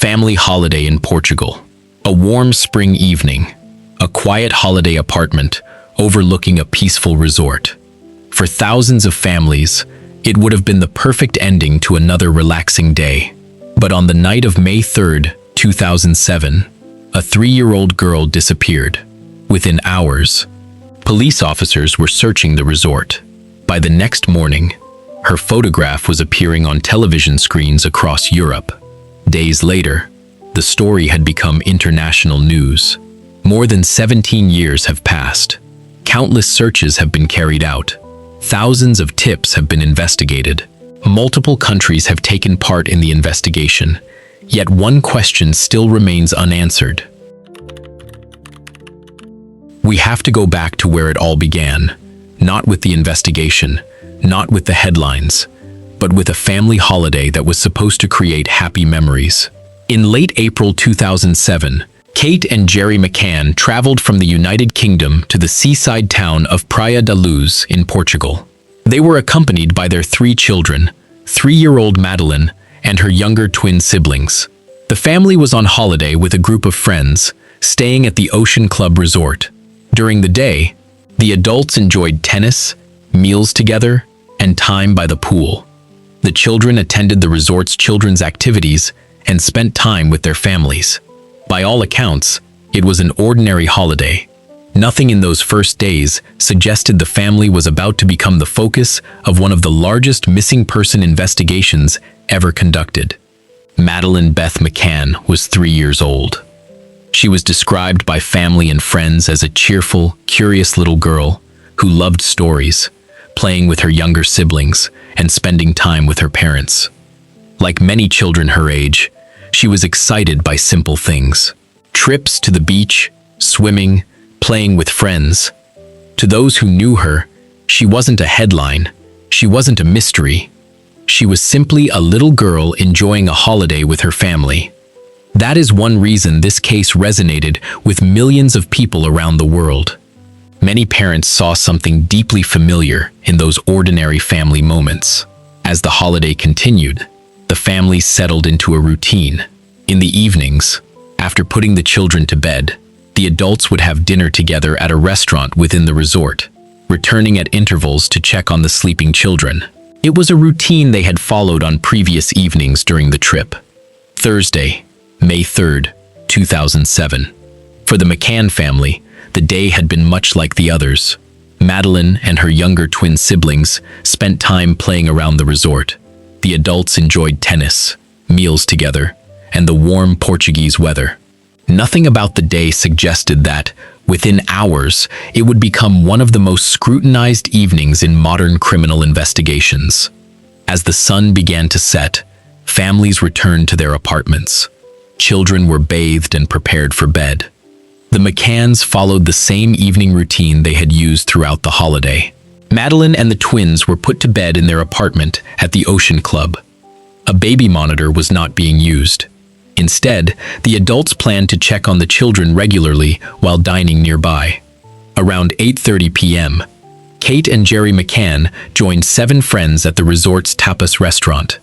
family holiday in Portugal. A warm spring evening, a quiet holiday apartment overlooking a peaceful resort. For thousands of families, it would have been the perfect ending to another relaxing day. But on the night of May 3rd, 2007, a 3-year-old girl disappeared. Within hours, police officers were searching the resort. By the next morning, her photograph was appearing on television screens across Europe. Days later, the story had become international news. More than 17 years have passed. Countless searches have been carried out. Thousands of tips have been investigated. Multiple countries have taken part in the investigation, yet one question still remains unanswered. We have to go back to where it all began, not with the investigation, not with the headlines, but with a family holiday that was supposed to create happy memories. In late April 2007, Kate and Gerry McCann traveled from the United Kingdom to the seaside town of Praia da Luz in Portugal. They were accompanied by their 3 children, 3-year-old Madeleine and her younger twin siblings. The family was on holiday with a group of friends, staying at the Ocean Club Resort. During the day, the adults enjoyed tennis, meals together, and time by the pool. The children attended the resort's children's activities and spent time with their families. By all accounts, it was an ordinary holiday. Nothing in those first days suggested the family was about to become the focus of one of the largest missing person investigations ever conducted. Madeleine Beth McCann was 3 years old. She was described by family and friends as a cheerful, curious little girl who loved stories, playing with her younger siblings, and spending time with her parents. Like many children her age, she was excited by simple things. Trips to the beach, swimming, playing with friends. To those who knew her, she wasn't a headline, she wasn't a mystery. She was simply a little girl enjoying a holiday with her family. That is one reason this case resonated with millions of people around the world. Many parents saw something deeply familiar in those ordinary family moments. As the holiday continued, the family settled into a routine. In the evenings, after putting the children to bed, the adults would have dinner together at a restaurant within the resort, returning at intervals to check on the sleeping children. It was a routine they had followed on previous evenings during the trip. Thursday, May 3rd, 2007. For the McCann family, the day had been much like the others. Madeleine and her younger twin siblings spent time playing around the resort. The adults enjoyed tennis, meals together, and the warm Portuguese weather. Nothing about the day suggested that, within hours, it would become one of the most scrutinized evenings in modern criminal investigations. As the sun began to set, families returned to their apartments. Children were bathed and prepared for bed. The McCanns followed the same evening routine they had used throughout the holiday. Madeleine and the twins were put to bed in their apartment at the Ocean Club. A baby monitor was not being used. Instead, the adults planned to check on the children regularly while dining nearby. Around 8:30 p.m., Kate and Gerry McCann joined 7 friends at the resort's tapas restaurant.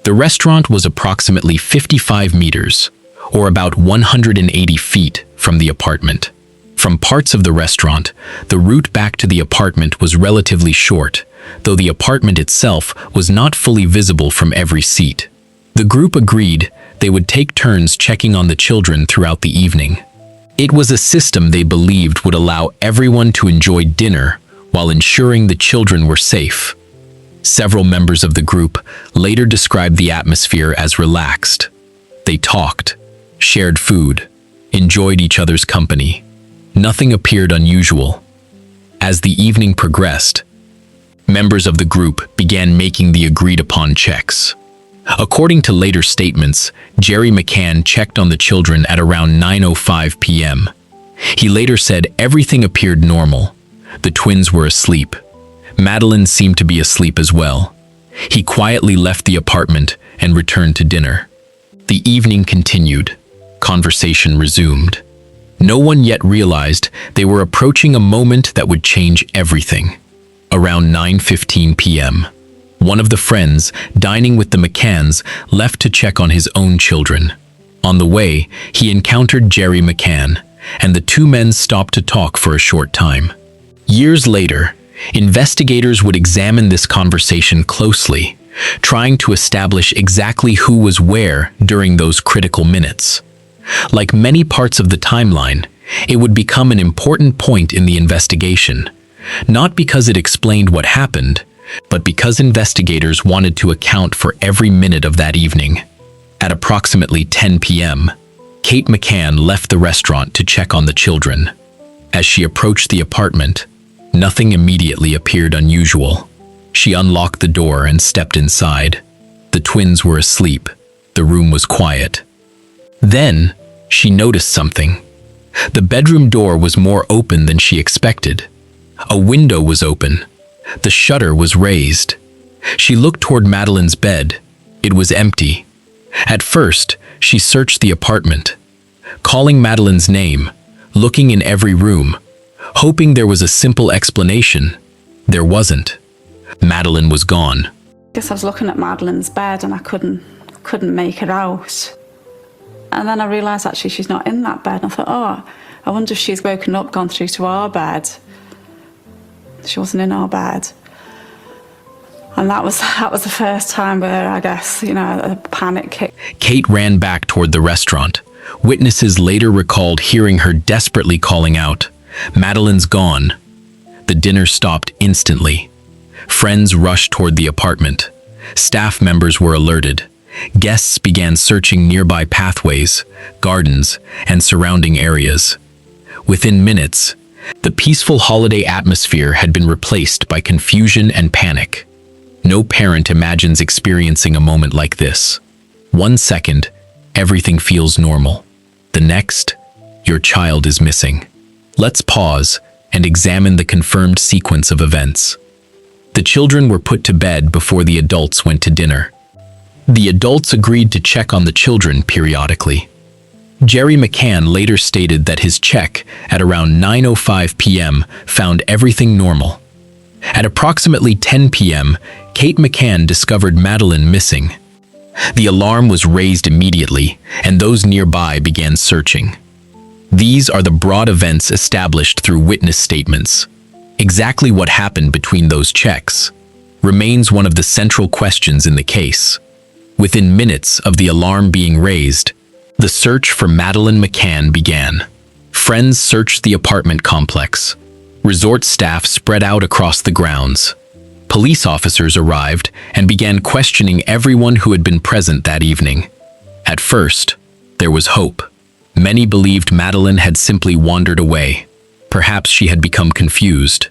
The restaurant was approximately 55 meters, or about 180 feet, from the apartment. From parts of the restaurant, the route back to the apartment was relatively short, though the apartment itself was not fully visible from every seat. The group agreed they would take turns checking on the children throughout the evening. It was a system they believed would allow everyone to enjoy dinner while ensuring the children were safe. Several members of the group later described the atmosphere as relaxed. They talked, shared food, enjoyed each other's company. Nothing appeared unusual. As the evening progressed, members of the group began making the agreed-upon checks. According to later statements, Gerry McCann checked on the children at around 9:05 p.m. He later said everything appeared normal. The twins were asleep. Madeleine seemed to be asleep as well. He quietly left the apartment and returned to dinner. The evening continued. Conversation resumed. No one yet realized they were approaching a moment that would change everything. Around 9:15 p.m., one of the friends dining with the McCanns left to check on his own children. On the way, he encountered Jerry McCann, and the two men stopped to talk for a short time. Years later, investigators would examine this conversation closely, trying to establish exactly who was where during those critical minutes. Like many parts of the timeline, it would become an important point in the investigation, not because it explained what happened, but because investigators wanted to account for every minute of that evening. At approximately 10 p.m., Kate McCann left the restaurant to check on the children. As she approached the apartment, nothing immediately appeared unusual. She unlocked the door and stepped inside. The twins were asleep. The room was quiet. Then, she noticed something. The bedroom door was more open than she expected. A window was open. The shutter was raised. She looked toward Madeleine's bed. It was empty. At first, she searched the apartment, calling Madeleine's name, looking in every room, hoping there was a simple explanation. There wasn't. Madeleine was gone. I guess I was looking at Madeleine's bed and I couldn't make her out. And then I realised actually she's not in that bed. And I thought, oh, I wonder if she's woken up, gone through to our bed. She wasn't in our bed. And that was the first time where I guess, a panic kicked. Kate ran back toward the restaurant. Witnesses later recalled hearing her desperately calling out, "Madeleine's gone." The dinner stopped instantly. Friends rushed toward the apartment. Staff members were alerted. Guests began searching nearby pathways, gardens, and surrounding areas. Within minutes, the peaceful holiday atmosphere had been replaced by confusion and panic. No parent imagines experiencing a moment like this. 1 second, everything feels normal. The next, your child is missing. Let's pause and examine the confirmed sequence of events. The children were put to bed before the adults went to dinner. The adults agreed to check on the children periodically. Jerry McCann later stated that his check at around 9:05 p.m. found everything normal. At approximately 10 p.m., Kate McCann discovered Madeleine missing. The alarm was raised immediately, and those nearby began searching. These are the broad events established through witness statements. Exactly what happened between those checks remains one of the central questions in the case. Within minutes of the alarm being raised, the search for Madeleine McCann began. Friends searched the apartment complex. Resort staff spread out across the grounds. Police officers arrived and began questioning everyone who had been present that evening. At first, there was hope. Many believed Madeleine had simply wandered away. Perhaps she had become confused.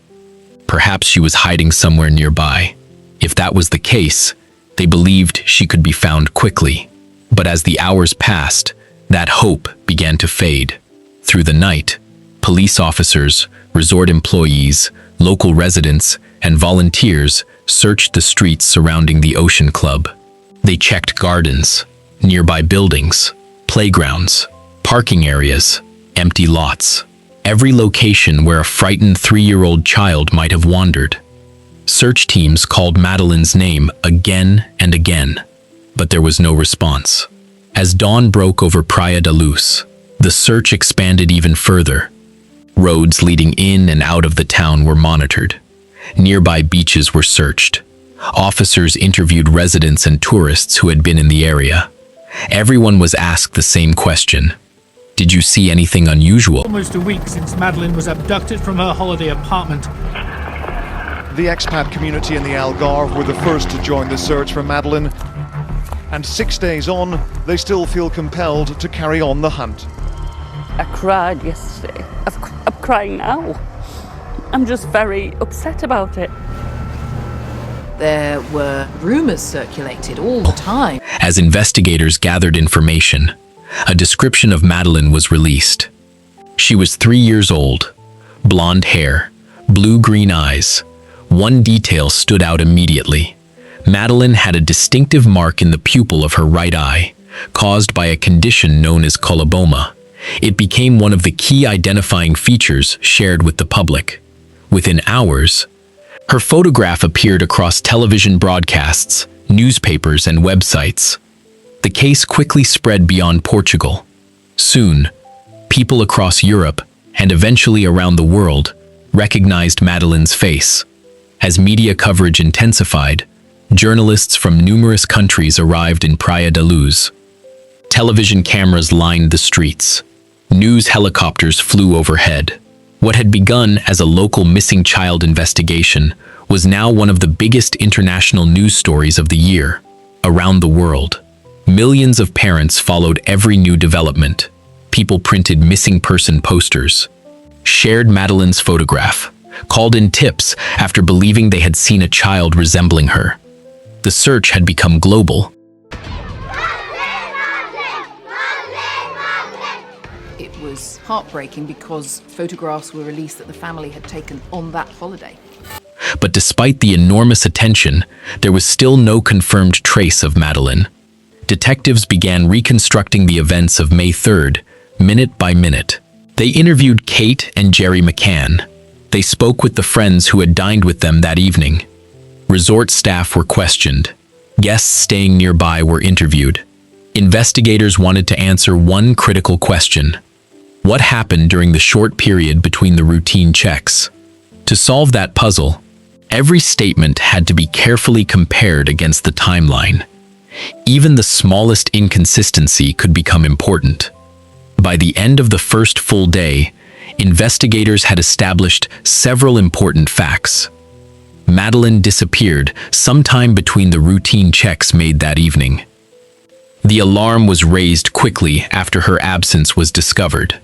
Perhaps she was hiding somewhere nearby. If that was the case, they believed she could be found quickly. But as the hours passed, that hope began to fade. Through the night, police officers, resort employees, local residents, and volunteers searched the streets surrounding the Ocean Club. They checked gardens, nearby buildings, playgrounds, parking areas, empty lots, every location where a frightened 3-year-old child might have wandered. Search teams called Madeleine's name again and again, but there was no response. As dawn broke over Praia da Luz, the search expanded even further. Roads leading in and out of the town were monitored. Nearby beaches were searched. Officers interviewed residents and tourists who had been in the area. Everyone was asked the same question. Did you see anything unusual? Almost a week since Madeleine was abducted from her holiday apartment. The expat community in the Algarve were the first to join the search for Madeleine. And 6 days on, they still feel compelled to carry on the hunt. I cried yesterday. I'm crying now. I'm just very upset about it. There were rumors circulated all the time. As investigators gathered information, a description of Madeleine was released. She was 3 years old, blonde hair, blue-green eyes. One detail stood out immediately. Madeleine had a distinctive mark in the pupil of her right eye, caused by a condition known as coloboma. It became one of the key identifying features shared with the public. Within hours, her photograph appeared across television broadcasts, newspapers, and websites. The case quickly spread beyond Portugal. Soon, people across Europe and eventually around the world recognized Madeleine's face. As media coverage intensified, journalists from numerous countries arrived in Praia da Luz. Television cameras lined the streets. News helicopters flew overhead. What had begun as a local missing child investigation was now one of the biggest international news stories of the year. Around the world, millions of parents followed every new development. People printed missing person posters, shared Madeleine's photograph, called in tips after believing they had seen a child resembling her. The search had become global. It was heartbreaking because photographs were released that the family had taken on that holiday. But despite the enormous attention, there was still no confirmed trace of Madeleine. Detectives began reconstructing the events of May 3rd, minute by minute. They interviewed Kate and Jerry McCann. They spoke with the friends who had dined with them that evening. Resort staff were questioned. Guests staying nearby were interviewed. Investigators wanted to answer one critical question: what happened during the short period between the routine checks? To solve that puzzle, every statement had to be carefully compared against the timeline. Even the smallest inconsistency could become important. By the end of the first full day, investigators had established several important facts. Madeleine disappeared sometime between the routine checks made that evening. The alarm was raised quickly after her absence was discovered.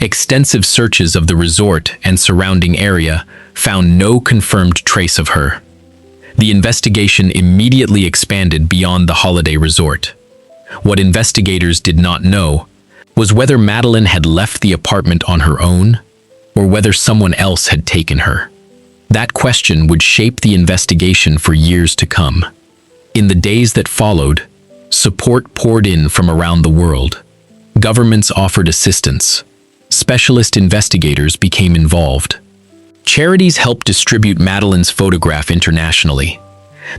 Extensive searches of the resort and surrounding area found no confirmed trace of her. The investigation immediately expanded beyond the holiday resort. What investigators did not know was whether Madeleine had left the apartment on her own or whether someone else had taken her. That question would shape the investigation for years to come. In the days that followed, support poured in from around the world. Governments offered assistance. Specialist investigators became involved. Charities helped distribute Madeleine's photograph internationally.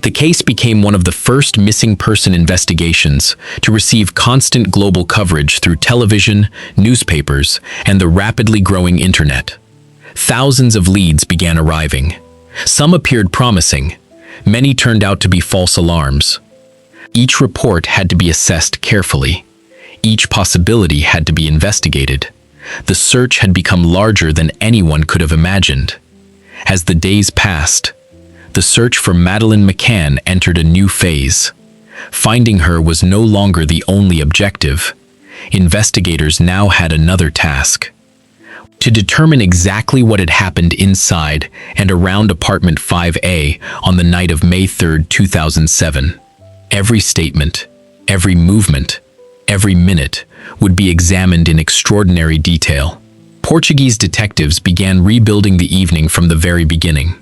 The case became one of the first missing person investigations to receive constant global coverage through television, newspapers, and the rapidly growing internet. Thousands of leads began arriving. Some appeared promising. Many turned out to be false alarms. Each report had to be assessed carefully. Each possibility had to be investigated. The search had become larger than anyone could have imagined. As the days passed, the search for Madeleine McCann entered a new phase. Finding her was no longer the only objective. Investigators now had another task: to determine exactly what had happened inside and around apartment 5A on the night of May 3, 2007. Every statement, every movement, every minute would be examined in extraordinary detail. Portuguese detectives began rebuilding the evening from the very beginning.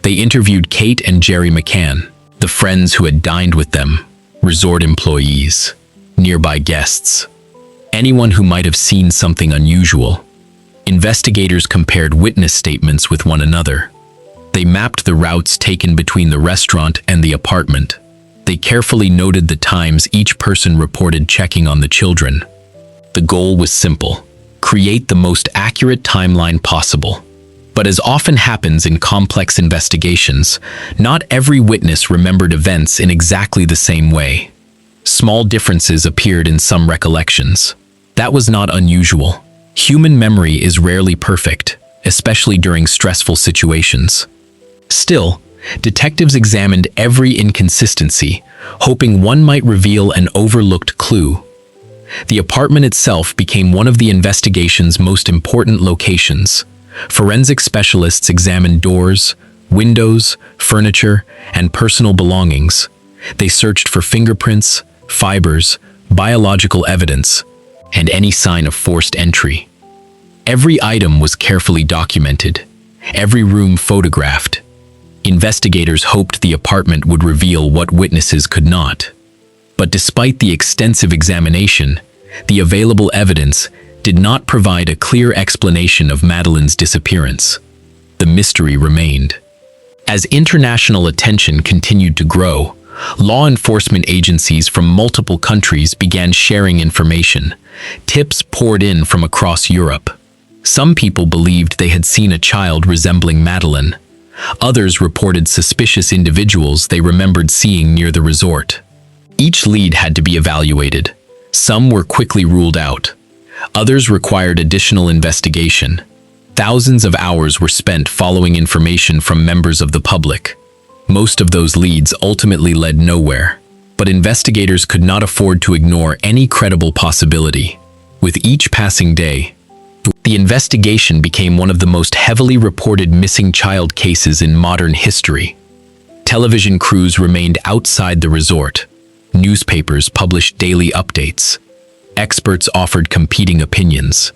They interviewed Kate and Jerry McCann, the friends who had dined with them, resort employees, nearby guests, anyone who might have seen something unusual. Investigators compared witness statements with one another. They mapped the routes taken between the restaurant and the apartment. They carefully noted the times each person reported checking on the children. The goal was simple: create the most accurate timeline possible. But as often happens in complex investigations, not every witness remembered events in exactly the same way. Small differences appeared in some recollections. That was not unusual. Human memory is rarely perfect, especially during stressful situations. Still, detectives examined every inconsistency, hoping one might reveal an overlooked clue. The apartment itself became one of the investigation's most important locations. Forensic specialists examined doors, windows, furniture, and personal belongings. They searched for fingerprints, fibers, biological evidence, and any sign of forced entry. Every item was carefully documented, every room photographed. Investigators hoped the apartment would reveal what witnesses could not. But despite the extensive examination, the available evidence did not provide a clear explanation of Madeleine's disappearance. The mystery remained. As international attention continued to grow, law enforcement agencies from multiple countries began sharing information. Tips poured in from across Europe. Some people believed they had seen a child resembling Madeleine. Others reported suspicious individuals they remembered seeing near the resort. Each lead had to be evaluated. Some were quickly ruled out. Others required additional investigation. Thousands of hours were spent following information from members of the public. Most of those leads ultimately led nowhere, but investigators could not afford to ignore any credible possibility. With each passing day, the investigation became one of the most heavily reported missing child cases in modern history. Television crews remained outside the resort. Newspapers published daily updates. Experts offered competing opinions.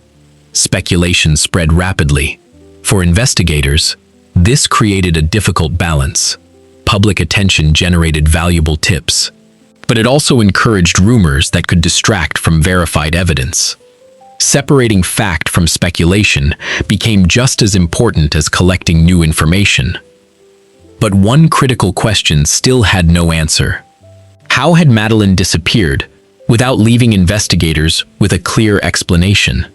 Speculation spread rapidly. For investigators, this created a difficult balance. Public attention generated valuable tips, but it also encouraged rumors that could distract from verified evidence. Separating fact from speculation became just as important as collecting new information. But one critical question still had no answer. How had Madeleine disappeared without leaving investigators with a clear explanation?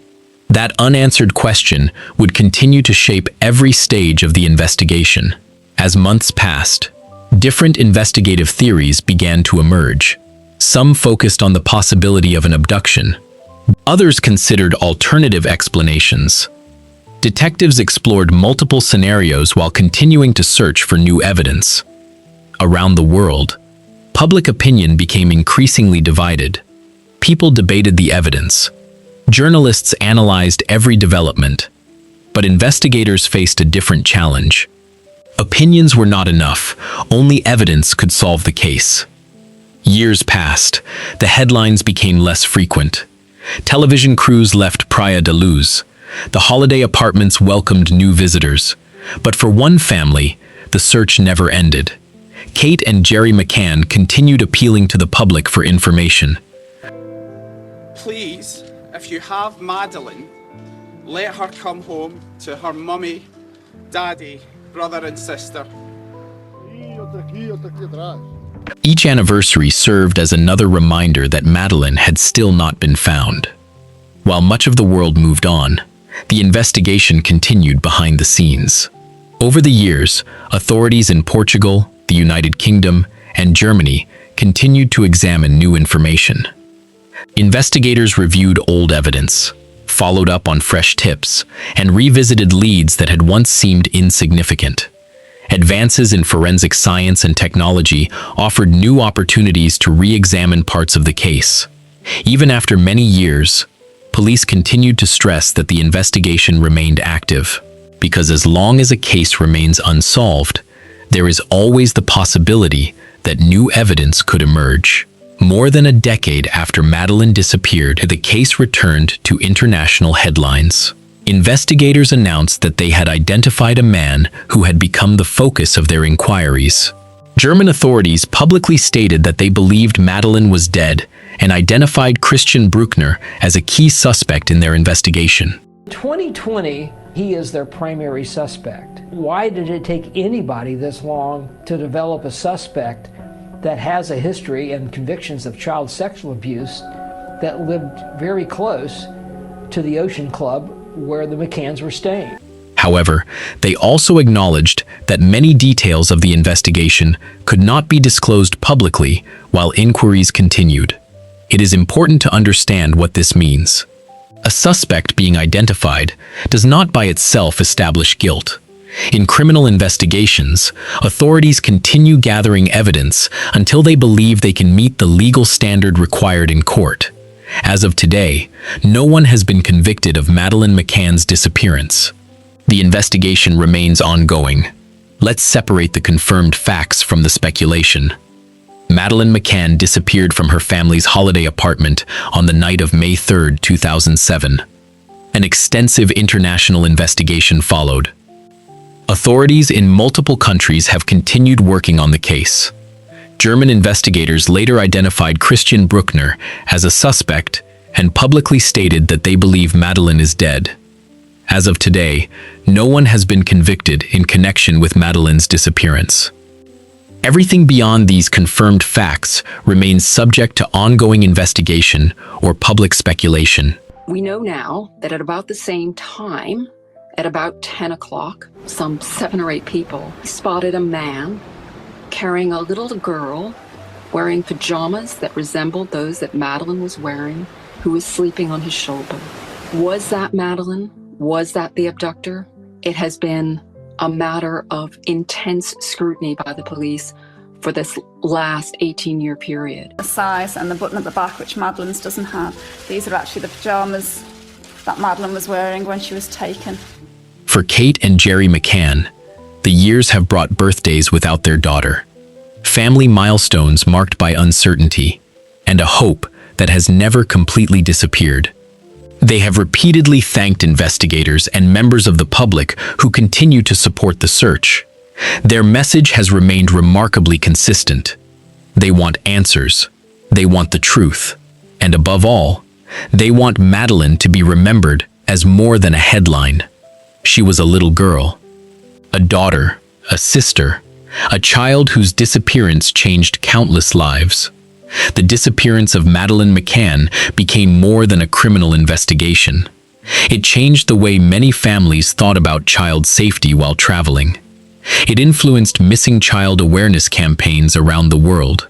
That unanswered question would continue to shape every stage of the investigation. As months passed, different investigative theories began to emerge. Some focused on the possibility of an abduction. Others considered alternative explanations. Detectives explored multiple scenarios while continuing to search for new evidence. Around the world, public opinion became increasingly divided. People debated the evidence. Journalists analyzed every development, but investigators faced a different challenge. Opinions were not enough. Only evidence could solve the case. Years passed. The headlines became less frequent. Television crews left Praia da Luz. The holiday apartments welcomed new visitors. But for one family, the search never ended. Kate and Jerry McCann continued appealing to the public for information. Please, if you have Madeleine, let her come home to her mummy, daddy, brother and sister. Each anniversary served as another reminder that Madeleine had still not been found. While much of the world moved on, the investigation continued behind the scenes. Over the years, authorities in Portugal, the United Kingdom, and Germany continued to examine new information. Investigators reviewed old evidence, followed up on fresh tips, and revisited leads that had once seemed insignificant. Advances in forensic science and technology offered new opportunities to re-examine parts of the case. Even after many years, police continued to stress that the investigation remained active, because as long as a case remains unsolved, there is always the possibility that new evidence could emerge. More than a decade after Madeleine disappeared, the case returned to international headlines. Investigators announced that they had identified a man who had become the focus of their inquiries. German authorities publicly stated that they believed Madeleine was dead and identified Christian Bruckner as a key suspect in their investigation. 2020, he is their primary suspect. Why did it take anybody this long to develop a suspect that has a history and convictions of child sexual abuse that lived very close to the Ocean Club where the McCanns were staying? However, they also acknowledged that many details of the investigation could not be disclosed publicly while inquiries continued. It is important to understand what this means. A suspect being identified does not by itself establish guilt. In criminal investigations, authorities continue gathering evidence until they believe they can meet the legal standard required in court. As of today, no one has been convicted of Madeleine McCann's disappearance. The investigation remains ongoing. Let's separate the confirmed facts from the speculation. Madeleine McCann disappeared from her family's holiday apartment on the night of May 3, 2007. An extensive international investigation followed. Authorities in multiple countries have continued working on the case. German investigators later identified Christian Bruckner as a suspect and publicly stated that they believe Madeleine is dead. As of today, no one has been convicted in connection with Madeleine's disappearance. Everything beyond these confirmed facts remains subject to ongoing investigation or public speculation. We know now that at about the same time, at about 10 o'clock, some 7 or 8 people spotted a man carrying a little girl wearing pajamas that resembled those that Madeleine was wearing, who was sleeping on his shoulder. Was that Madeleine? Was that the abductor? It has been a matter of intense scrutiny by the police for this last 18-year period. The size and the button at the back, which Madeleine's doesn't have, these are actually the pajamas that Madeleine was wearing when she was taken. For Kate and Jerry McCann, the years have brought birthdays without their daughter, family milestones marked by uncertainty, and a hope that has never completely disappeared. They have repeatedly thanked investigators and members of the public who continue to support the search. Their message has remained remarkably consistent. They want answers, they want the truth, and above all, they want Madeleine to be remembered as more than a headline. She was a little girl, a daughter, a sister, a child whose disappearance changed countless lives. The disappearance of Madeleine McCann became more than a criminal investigation. It changed the way many families thought about child safety while traveling. It influenced missing child awareness campaigns around the world.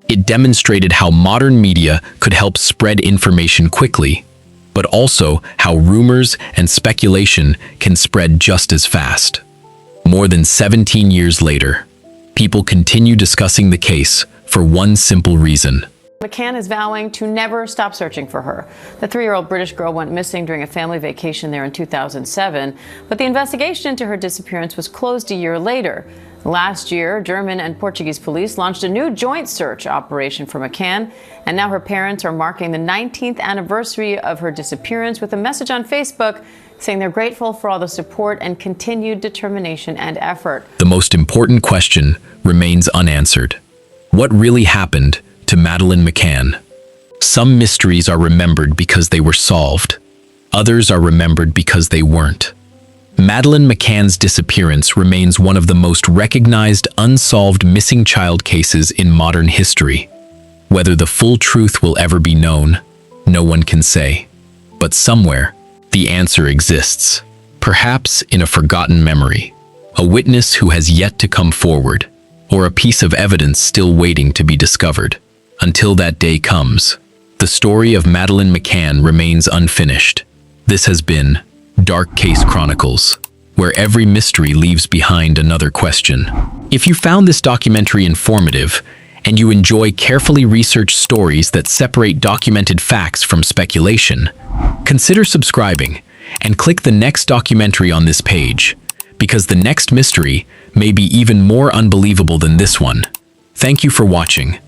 It demonstrated how modern media could help spread information quickly, but also how rumors and speculation can spread just as fast. More than 17 years later, people continue discussing the case for one simple reason. McCann is vowing to never stop searching for her. The 3-year-old British girl went missing during a family vacation there in 2007, but the investigation into her disappearance was closed a year later. Last year, German and Portuguese police launched a new joint search operation for McCann, and now her parents are marking the 19th anniversary of her disappearance with a message on Facebook saying they're grateful for all the support and continued determination and effort. The most important question remains unanswered. What really happened to Madeleine McCann? Some mysteries are remembered because they were solved. Others are remembered because they weren't. Madeleine McCann's disappearance remains one of the most recognized unsolved missing child cases in modern history. Whether the full truth will ever be known, no one can say. But somewhere, the answer exists. Perhaps in a forgotten memory, a witness who has yet to come forward, or a piece of evidence still waiting to be discovered. Until that day comes, the story of Madeleine McCann remains unfinished. This has been Dark Case Chronicles, where every mystery leaves behind another question. If you found this documentary informative, and you enjoy carefully researched stories that separate documented facts from speculation, consider subscribing and click the next documentary on this page, because the next mystery may be even more unbelievable than this one. Thank you for watching.